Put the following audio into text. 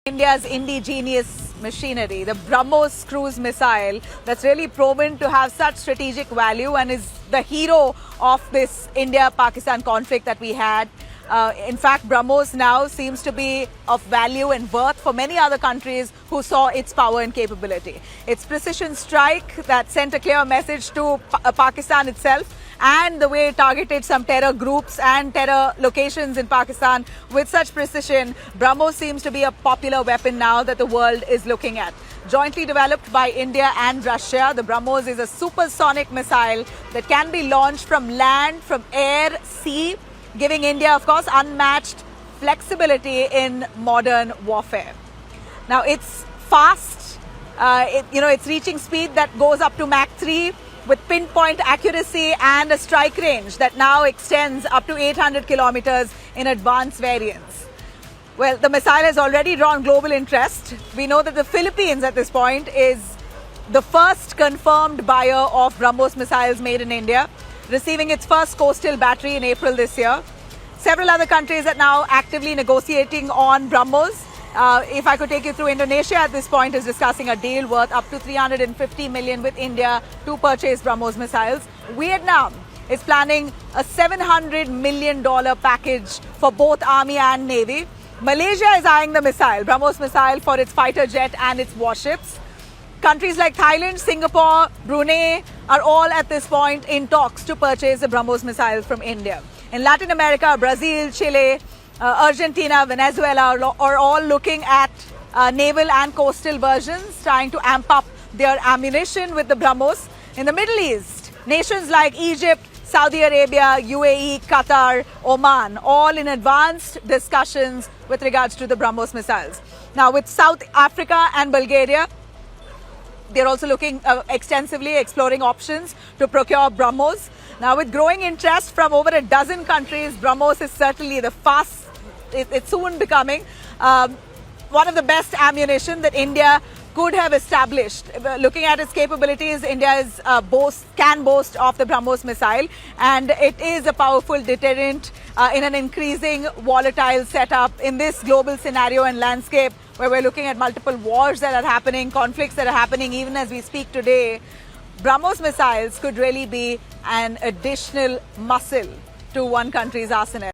India's indigenous machinery, the BrahMos cruise missile, that's really proven to have such strategic value and is the hero of this India-Pakistan conflict that we had. In fact, BrahMos now seems to be of value and worth for many other countries who saw its power and capability. Its precision strike that sent a clear message to Pakistan itself, and the way it targeted some terror groups and terror locations in Pakistan with such precision, BrahMos seems to be a popular weapon now that the world is looking at. Jointly developed by India and Russia, the BrahMos is a supersonic missile that can be launched from land, from air, sea, giving India, of course, unmatched flexibility in modern warfare. Now, it's fast. It's reaching speed that goes up to Mach 3 with pinpoint accuracy and a strike range that now extends up to 800 kilometers in advanced variants. Well, the missile has already drawn global interest. We know that the Philippines at this point is the first confirmed buyer of BrahMos missiles made in India, receiving its first coastal battery in April this year. Several other countries are now actively negotiating on BrahMos. If I could take you through, Indonesia at this point is discussing a deal worth up to 350 million with India to purchase BrahMos missiles. Vietnam is planning a $700 million package for both Army and Navy. Malaysia is eyeing the BrahMos missile for its fighter jet and its warships. Countries like Thailand, Singapore, Brunei are all at this point in talks to purchase the BrahMos missiles from India. In Latin America, Brazil, Chile, Argentina, Venezuela are all looking at naval and coastal versions, trying to amp up their ammunition with the BrahMos. In the Middle East, nations like Egypt, Saudi Arabia, UAE, Qatar, Oman, all in advanced discussions with regards to the BrahMos missiles. Now, with South Africa and Bulgaria, they're also looking extensively exploring options to procure BrahMos. Now, with growing interest from over a dozen countries, BrahMos is certainly it's soon becoming one of the best ammunition that India could have established. Looking at its capabilities, India can boast of the BrahMos missile, and it is a powerful deterrent in an increasing volatile setup in this global scenario and landscape where we're looking at multiple wars that are happening, conflicts that are happening even as we speak today. BrahMos missiles could really be an additional muscle to one country's arsenal.